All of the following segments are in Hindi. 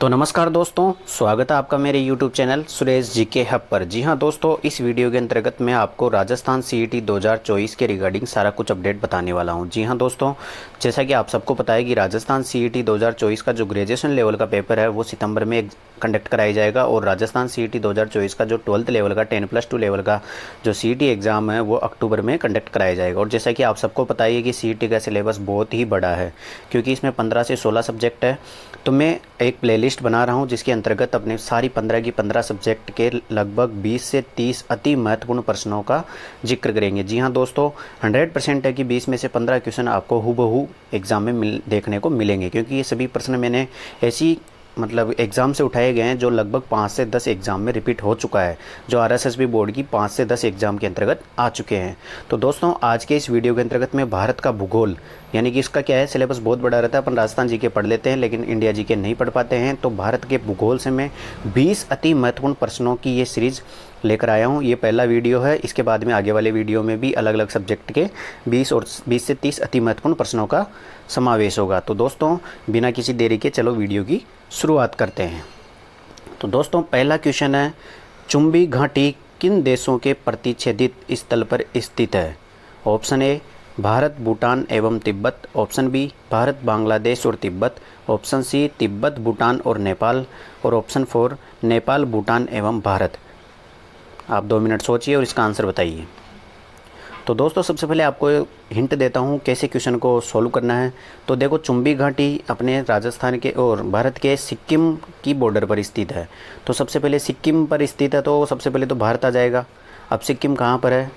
तो नमस्कार दोस्तों, स्वागत है आपका मेरे YouTube channel Suresh GK hub पर। जी हाँ दोस्तों, इस वीडियो के अंतर्गत मैं आपको राजस्थान सीईटी 2024 के रिगार्डिंग सारा कुछ अपडेट बताने वाला हूँ। जी हाँ दोस्तों, जैसा कि आप सबको पता है कि राजस्थान सीईटी 2024 का जो ग्रेजुएशन लेवल का पेपर है वो सितंबर में कंडक्ट कराया जाएगा और राजस्थान सीईटी 2024 का जो 12th लेवल का 10+2 लेवल का जो सीईटी एग्ज़ाम है वो अक्टूबर में कंडक्ट कराया जाएगा। और जैसा कि आप सबको पता है कि सीईटी का सिलेबस बहुत ही बड़ा है, क्योंकि इसमें 15 से 16 सब्जेक्ट है। तो मैं एक प्लेलिस्ट बना रहा हूं जिसके अंतर्गत अपने सारी 15 की 15 सब्जेक्ट के लगभग 20 से 30 अति महत्वपूर्ण प्रश्नों का जिक्र करेंगे। जी हां दोस्तों, 100% है कि 20 में से 15 क्वेश्चन आपको हूबहू एग्ज़ाम में देखने को मिलेंगे, क्योंकि ये सभी प्रश्न मैंने ऐसी एग्ज़ाम से उठाए गए हैं जो लगभग 5 से 10 एग्ज़ाम में रिपीट हो चुका है, जो आरएसएसबी बोर्ड की 5 से 10 एग्ज़ाम के अंतर्गत आ चुके हैं। तो दोस्तों, आज के इस वीडियो के अंतर्गत मैं भारत का भूगोल, यानी कि इसका क्या है, सिलेबस बहुत बड़ा रहता है, अपन राजस्थान जी के पढ़ लेते हैं लेकिन इंडिया जी के नहीं पढ़ पाते हैं। तो भारत के भूगोल से मैं 20 अति महत्वपूर्ण प्रश्नों की ये सीरीज़ लेकर आया हूँ। ये पहला वीडियो है, इसके बाद में आगे वाले वीडियो में भी अलग अलग सब्जेक्ट के 20 से 30 अति महत्वपूर्ण प्रश्नों का समावेश होगा। तो दोस्तों, बिना किसी देरी के चलो वीडियो की शुरुआत करते हैं। तो दोस्तों, पहला क्वेश्चन है, चुंबी घाटी किन देशों के प्रतिच्छेदित स्थल पर स्थित है? ऑप्शन ए भारत, भूटान एवं तिब्बत। ऑप्शन बी भारत, बांग्लादेश और तिब्बत। ऑप्शन सी तिब्बत, भूटान और नेपाल। और ऑप्शन 4 नेपाल, भूटान एवं भारत। आप 2 मिनट सोचिए और इसका आंसर बताइए। तो दोस्तों, सबसे पहले आपको हिंट देता हूँ कैसे क्वेश्चन को सॉल्व करना है। तो देखो, चुंबी घाटी अपने राजस्थान के और भारत के सिक्किम की बॉर्डर पर स्थित है। तो सबसे पहले सिक्किम पर स्थित है, तो सबसे पहले तो भारत आ जाएगा। अब सिक्किम कहाँ पर है?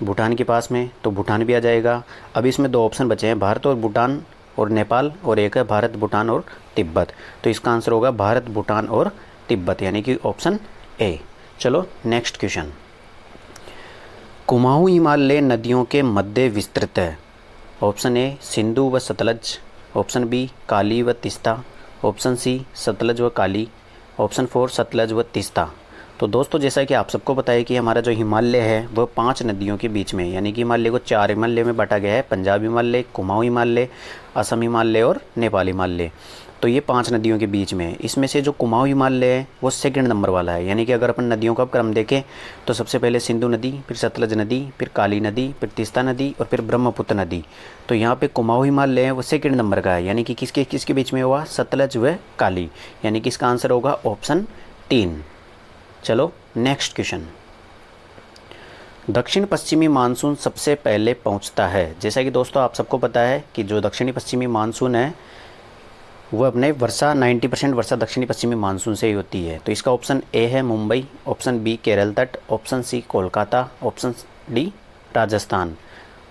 भूटान के पास में, तो भूटान भी आ जाएगा। अब इसमें 2 ऑप्शन बचे हैं, भारत और भूटान और नेपाल, और एक है भारत, भूटान और तिब्बत। तो इसका आंसर होगा भारत, भूटान और तिब्बत, यानी कि ऑप्शन ए। चलो नेक्स्ट क्वेश्चन। कुमाऊं हिमालय नदियों के मध्य विस्तृत है। ऑप्शन ए सिंधु व सतलज। ऑप्शन बी काली व तीस्ता। ऑप्शन सी सतलज व काली। ऑप्शन 4 सतलज व तीस्ता। तो दोस्तों, जैसा कि आप सबको पता है कि हमारा जो हिमालय है वह 5 नदियों के बीच में, यानी कि हिमालय को 4 हिमालय में बांटा गया है, पंजाब हिमालय, कुमाऊं हिमालय, असम हिमालय और नेपाल हिमालय। तो ये 5 नदियों के बीच में है। इसमें से जो कुमाऊं हिमालय है वो सेकंड नंबर वाला है, यानी कि अगर अपन नदियों का क्रम देखें तो सबसे पहले सिंधु नदी, फिर सतलज नदी, फिर काली नदी, फिर तीस्ता नदी और फिर ब्रह्मपुत्र नदी। तो यहाँ पे कुमाऊं हिमालय है वो सेकंड नंबर का है, यानी कि किसके किसके बीच में हुआ? सतलज व काली, यानी कि इसका आंसर होगा ऑप्शन 3। चलो नेक्स्ट क्वेश्चन। दक्षिण पश्चिमी मानसून सबसे पहले पहुंचता है। जैसा कि दोस्तों आप सबको पता है कि जो दक्षिणी पश्चिमी मानसून है वो अपने वर्षा 90% वर्षा दक्षिणी पश्चिमी मानसून से ही होती है। तो इसका ऑप्शन ए है मुंबई, ऑप्शन बी केरल तट, option C Kolkata, option D Rajasthan.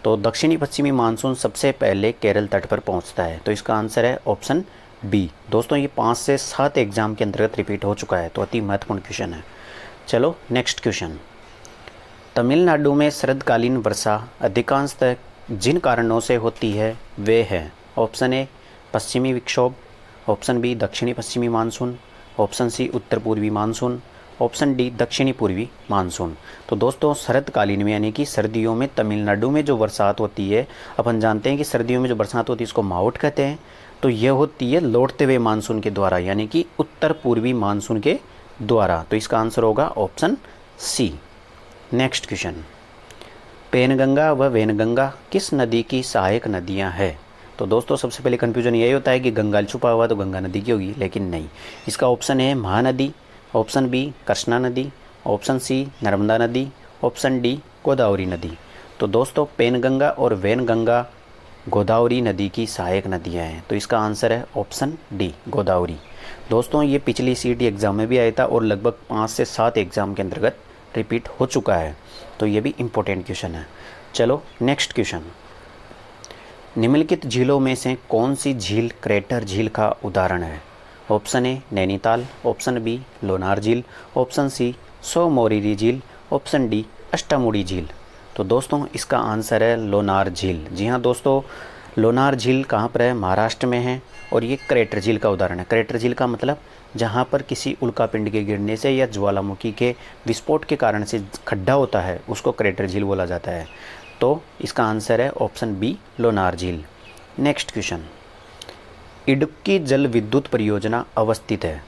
तो दक्षिणी पश्चिमी मानसून सबसे पहले केरल तट पर पहुंचता है, तो इसका आंसर है ऑप्शन बी। दोस्तों, ये 5 से 7 एग्जाम के अंतर्गत रिपीट हो चुका है, तो अति महत्वपूर्ण क्वेश्चन है। चलो नेक्स्ट क्वेश्चन। तमिलनाडु में शरदकालीन वर्षा अधिकांशतः जिन कारणों से होती है वे हैं। ऑप्शन ए पश्चिमी विक्षोभ। ऑप्शन बी दक्षिणी पश्चिमी मानसून। ऑप्शन सी उत्तर पूर्वी मानसून। ऑप्शन डी दक्षिणी पूर्वी मानसून। तो दोस्तों, शरदकालीन में, यानी कि सर्दियों में तमिलनाडु में जो बरसात होती है, अपन जानते हैं कि सर्दियों में जो बरसात होती है इसको मावठ कहते हैं। तो यह होती है लौटते हुए मानसून के द्वारा, यानी कि उत्तर पूर्वी मानसून के द्वारा। तो इसका आंसर होगा option C. Next question. Penganga व वैनगंगा किस नदी की सहायक नदियां हैं? तो दोस्तों, सबसे पहले कन्फ्यूजन यही होता है कि गंगा छुपा हुआ तो गंगा नदी की होगी, लेकिन नहीं। इसका ऑप्शन है महानदी, ऑप्शन बी कृष्णा नदी, ऑप्शन सी नर्मदा नदी, ऑप्शन डी गोदावरी नदी। तो दोस्तों, पेनगंगा और वैनगंगा गोदावरी नदी की सहायक नदियां हैं, तो इसका आंसर है ऑप्शन डी गोदावरी। दोस्तों, ये पिछली सीईटी एग्ज़ाम में भी आया था और लगभग 5 से 7 एग्ज़ाम के अंतर्गत रिपीट हो चुका है, तो ये भी इम्पोर्टेंट क्वेश्चन है। चलो नेक्स्ट क्वेश्चन। निम्नलिखित झीलों में से कौन सी झील क्रेटर झील का उदाहरण है? Option A Nainital, option B Lonar झील, ऑप्शन सी सो मोरिरी झील, ऑप्शन डी अष्टामुड़ी झील। तो दोस्तों, इसका आंसर है लोनार झील। जी हाँ दोस्तों, लोनार झील कहाँ पर है? महाराष्ट्र में है, और ये क्रेटर झील का उदाहरण है। क्रेटर झील का मतलब जहाँ पर किसी उल्कापिंड के गिरने से या ज्वालामुखी के विस्फोट के कारण से खड्डा होता है उसको क्रेटर झील बोला जाता है। तो इसका आंसर है ऑप्शन बी लोनार झील। Next question. इडुक्की जल विद्युत परियोजना अवस्थित है?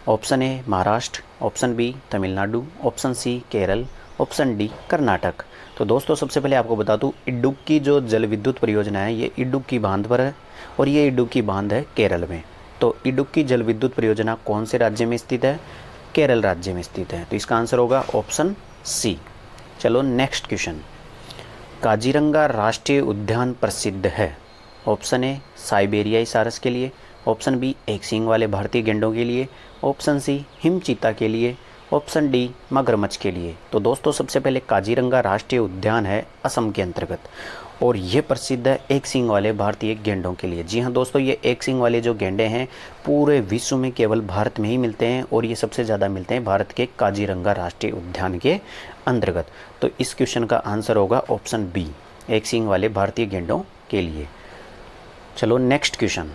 Option A Maharashtra, option B Tamil Nadu, option C Kerala, option D Karnataka. तो दोस्तों सबसे पहले आपको बता दूं, इडुक्की जो जल विद्युत परियोजना है ये इडुक्की बांध पर है और ये इडुक्की बांध है केरल में। तो इडुक्की जल विद्युत परियोजना कौन से राज्य में स्थित है? केरल राज्य में स्थित है। तो इसका आंसर होगा ऑप्शन सी। चलो नेक्स्ट क्वेश्चन, काजीरंगा राष्ट्रीय उद्यान प्रसिद्ध है? ऑप्शन ए साइबेरियाई सारस के लिए, ऑप्शन बी एक सींग वाले भारतीय गेंडों के लिए, ऑप्शन सी हिम चीता के लिए, ऑप्शन डी मगरमच्छ के लिए। तो दोस्तों सबसे पहले काजीरंगा राष्ट्रीय उद्यान है असम के अंतर्गत और ये प्रसिद्ध है एक सींग वाले भारतीय गेंडों के लिए। जी हाँ दोस्तों, ये एक सींग वाले जो गेंडे हैं पूरे विश्व में केवल भारत में ही मिलते हैं और ये सबसे ज़्यादा मिलते हैं भारत के काजीरंगा राष्ट्रीय उद्यान के अंतर्गत। तो इस क्वेश्चन का आंसर होगा ऑप्शन बी, एक सींग वाले भारतीय गेंडों के लिए। चलो नेक्स्ट क्वेश्चन,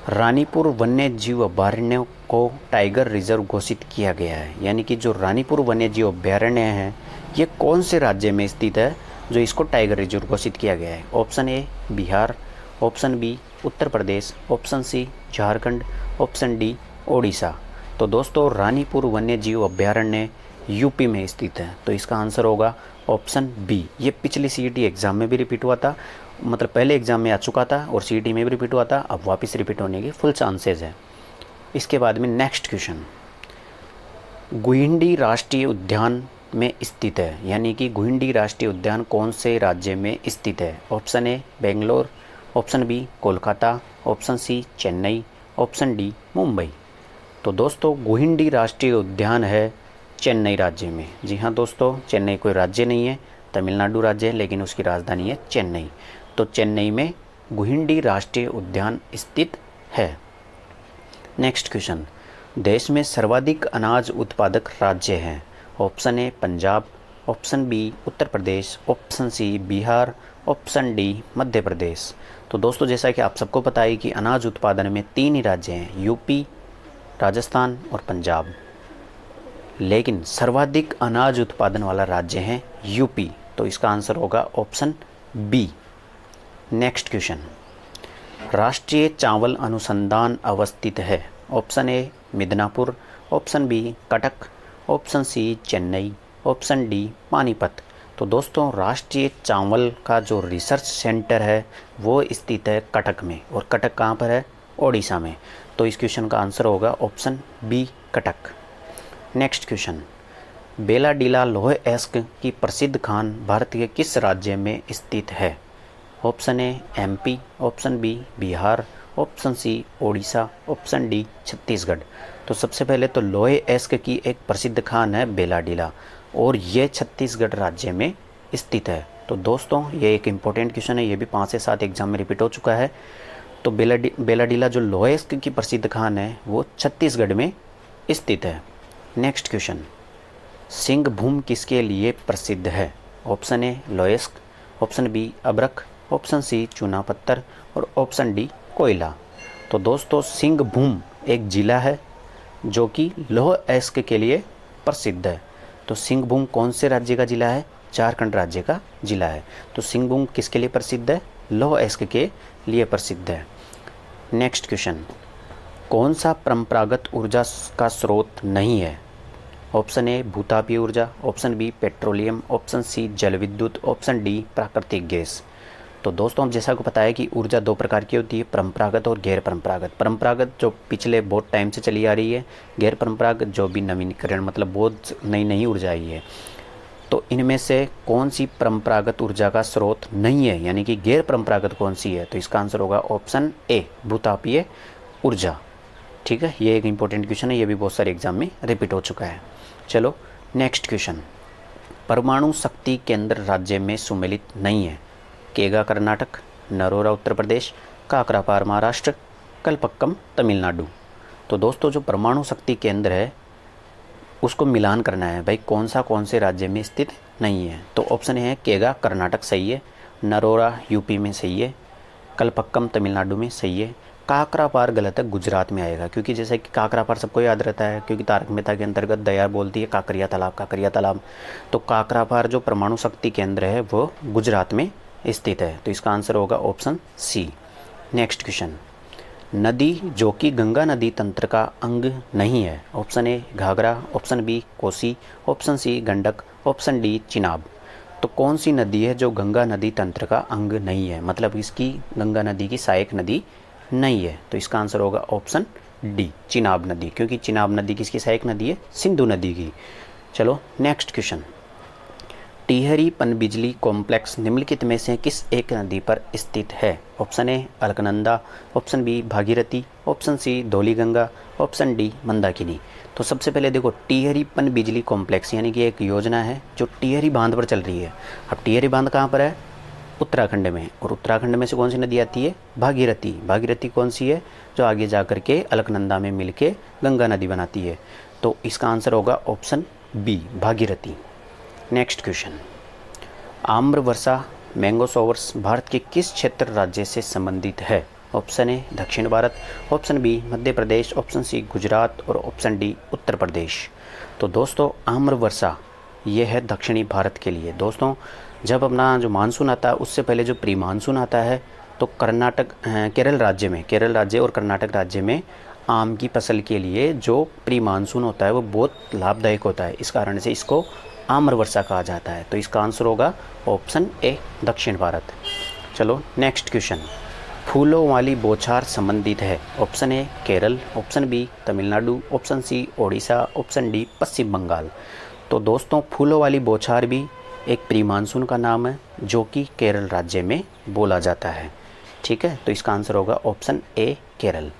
रानीपुर वन्य जीव अभयारण्य को टाइगर रिजर्व घोषित किया गया है, यानी कि जो रानीपुर वन्य जीव अभयारण्य है ये कौन से राज्य में स्थित है जो इसको टाइगर रिजर्व घोषित किया गया है? Option A Bihar, option B Uttar Pradesh, option C Jharkhand, option D Odisha. तो दोस्तों रानीपुर वन्य जीव अभयारण्य यूपी में स्थित है। तो इसका आंसर होगा ऑप्शन बी। ये पिछले सीईटी एग्जाम में भी रिपीट हुआ था, मतलब पहले एग्जाम में आ चुका था और सीईटी में भी रिपीट हुआ था, अब वापस रिपीट होने के फुल चांसेस है। इसके बाद में नेक्स्ट क्वेश्चन, गुहिंडी राष्ट्रीय उद्यान में स्थित है, यानी कि गुहिंडी राष्ट्रीय उद्यान कौन से राज्य में स्थित है? Option A Bangalore, option B Kolkata, option C Chennai, option D Mumbai. तो दोस्तों गुहिंडी राष्ट्रीय उद्यान है चेन्नई राज्य में। जी हाँ दोस्तों, चेन्नई कोई राज्य नहीं है, तमिलनाडु राज्य है, लेकिन उसकी राजधानी है चेन्नई। तो चेन्नई में गुहिंडी राष्ट्रीय उद्यान स्थित है। नेक्स्ट क्वेश्चन, देश में सर्वाधिक अनाज उत्पादक राज्य हैं? Option A Punjab, option B Uttar Pradesh, option C Bihar, option D Madhya Pradesh. तो दोस्तों जैसा कि आप सबको पता है कि अनाज उत्पादन में 3 ही राज्य हैं, यूपी, राजस्थान और पंजाब, लेकिन सर्वाधिक अनाज उत्पादन वाला राज्य है यूपी। तो इसका आंसर होगा ऑप्शन बी। नेक्स्ट क्वेश्चन, राष्ट्रीय चावल अनुसंधान अवस्थित है? Option A Midnapore, option B Cuttack, option C Chennai, option D Panipat. तो दोस्तों राष्ट्रीय चावल का जो रिसर्च सेंटर है वो स्थित है कटक में, और कटक कहाँ पर है? ओडिशा में। तो इस क्वेश्चन का आंसर होगा option B Cuttack. Next question, Bailadila लोह अयस्क की प्रसिद्ध खान भारत के किस राज्य में स्थित है? Option A MP, option B Bihar, option C Odisha, option D Chhattisgarh. तो सबसे पहले तो लोहे अयस्क की एक प्रसिद्ध खान है बेलाडीला और ये छत्तीसगढ़ राज्य में स्थित है। तो दोस्तों ये एक इम्पोर्टेंट क्वेश्चन है, ये भी 5 से 7 एग्जाम में रिपीट हो चुका है। तो बेलाडीला जो लोहे अयस्क की प्रसिद्ध खान है वो छत्तीसगढ़ में स्थित है। नेक्स्ट क्वेश्चन, सिंहभूम किसके लिए प्रसिद्ध है? ऑप्शन ए लोहे अयस्क, ऑप्शन बी अभ्रक, ऑप्शन सी चूना पत्थर और ऑप्शन डी कोयला। तो दोस्तों सिंहभूम एक जिला है जो कि लौह अयस्क के लिए प्रसिद्ध है। तो सिंहभूम कौन से राज्य का जिला है? झारखंड राज्य का जिला है। तो सिंहभूम किसके लिए प्रसिद्ध है? लौह अयस्क के लिए प्रसिद्ध है। नेक्स्ट क्वेश्चन, कौन सा परंपरागत ऊर्जा का स्रोत नहीं है? ऑप्शन ए भूतापीय ऊर्जा, option B petroleum, option C जल विद्युत, ऑप्शन डी प्राकृतिक गैस। तो दोस्तों हम जैसा को पता है कि ऊर्जा 2 प्रकार की होती है, परंपरागत और गैर परंपरागत। परंपरागत जो पिछले बहुत टाइम से चली आ रही है, गैर परंपरागत जो भी नवीनीकरण मतलब बहुत नई ऊर्जा आई है। तो इनमें से कौन सी परंपरागत ऊर्जा का स्रोत नहीं है, यानी कि गैर परंपरागत कौन सी है? तो इसका आंसर होगा ऑप्शन ए भूतापीय ऊर्जा। ठीक है, ये एक इंपॉर्टेंट क्वेश्चन है, ये भी बहुत सारे एग्जाम में रिपीट हो चुका है। चलो नेक्स्ट क्वेश्चन, परमाणु शक्ति केंद्र राज्य में सुमेलित नहीं है? केगा कर्नाटक, नरोरा उत्तर प्रदेश, काकरापार महाराष्ट्र, कलपक्कम तमिलनाडु। तो दोस्तों जो परमाणु शक्ति केंद्र है उसको मिलान करना है भाई, कौन से राज्य में स्थित नहीं है। तो ऑप्शन है केगा कर्नाटक सही है, नरोरा यूपी में सही है, कलपक्कम तमिलनाडु में सही है, काकरापार गलत है, गुजरात में आएगा। क्योंकि जैसे कि काकरापार सबको याद रहता है, क्योंकि तारक मेहता के अंतर्गत दया बोलती है काकरिया तालाब। तो काकरापार जो परमाणु शक्ति केंद्र है वो गुजरात में स्थित है। तो इसका आंसर होगा ऑप्शन सी। नेक्स्ट क्वेश्चन, नदी जो कि गंगा नदी तंत्र का अंग नहीं है। Option A Ghaghara, option B Kosi, option C Gandak, option D Chenab. तो कौन सी नदी है जो गंगा नदी तंत्र का अंग नहीं है, मतलब इसकी गंगा नदी की सहायक नदी नहीं है। तो इसका आंसर होगा ऑप्शन डी चिनाब नदी, क्योंकि चिनाब नदी किसकी सहायक नदी है? सिंधु नदी की। चलो नेक्स्ट क्वेश्चन। टिहरी पनबिजली कॉम्प्लेक्स निम्नलिखित में से किस एक नदी पर स्थित है? Option A Alaknanda, option B Bhagirathi, option C Dhauliganga, option D Mandakini. तो सबसे पहले देखो, टिहरी पनबिजली कॉम्प्लेक्स यानी कि एक योजना है जो टिहरी बांध पर चल रही है। अब टिहरी बांध कहाँ पर है? उत्तराखंड में। और उत्तराखंड में से कौन सी नदी आती है? भागीरथी। भागीरथी कौन सी है? जो आगे जा कर के अलकनंदा में मिल के गंगा नदी बनाती है। तो इसका आंसर होगा option B Bhagirathi. Next question. आम्र वर्षा मैंगो सोवर्स भारत के किस क्षेत्र राज्य से संबंधित है? ऑप्शन ए दक्षिण Bharat, option B Madhya Pradesh, option सी गुजरात और ऑप्शन डी उत्तर प्रदेश। तो दोस्तों आम्र वर्षा ये है दक्षिणी भारत के लिए। दोस्तों जब अपना जो मानसून आता है उससे पहले जो प्री मानसून आता है तो केरल राज्य और कर्नाटक राज्य में आम की फसल के लिए जो प्री मानसून होता है वो बहुत लाभदायक होता है। इस कारण से इसको आम्र वर्षा कहा जाता है। तो इसका आंसर होगा ऑप्शन ए दक्षिण भारत। चलो नेक्स्ट क्वेश्चन। फूलों वाली बौछार संबंधित है? Option A Kerala, option B Tamil Nadu, option C Odisha, option D Paschim Bengal. तो दोस्तों फूलों वाली बौछार भी एक प्री मानसून का नाम है जो कि केरल राज्य में बोला जाता है। ठीक है, तो इसका आंसर होगा option A Kerala.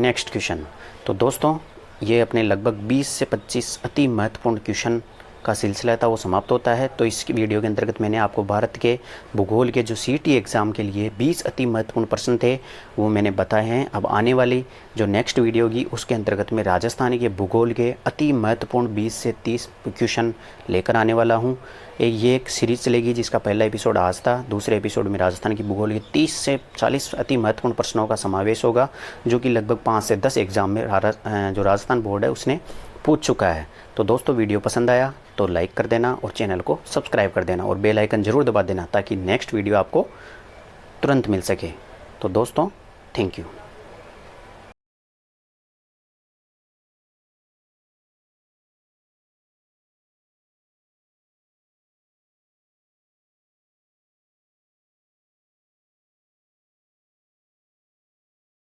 Next question. तो दोस्तों ये अपने लगभग 20 से 25 अति महत्वपूर्ण क्वेश्चन का सिलसिला था वो समाप्त होता है। तो इस वीडियो के अंतर्गत मैंने आपको भारत के भूगोल के जो सीटी एग्ज़ाम के लिए 20 अति महत्वपूर्ण प्रश्न थे वो मैंने बताए हैं। अब आने वाली जो नेक्स्ट वीडियो होगी उसके अंतर्गत मैं राजस्थान के भूगोल के अति महत्वपूर्ण 20 से 30 क्वेश्चन लेकर आने वाला हूँ। ये एक सीरीज चलेगी जिसका पहला एपिसोड आज था। दूसरे एपिसोड में राजस्थान की भूगोल के 30 से 40 अति महत्वपूर्ण प्रश्नों का समावेश होगा जो कि लगभग 5 से 10 एग्जाम में जो राजस्थान बोर्ड है उसने पूछ चुका है। तो दोस्तों वीडियो पसंद आया तो लाइक कर देना और चैनल को सब्सक्राइब कर देना और बेल आइकन ज़रूर दबा देना ताकि नेक्स्ट वीडियो आपको तुरंत मिल सके। तो दोस्तों थैंक यू।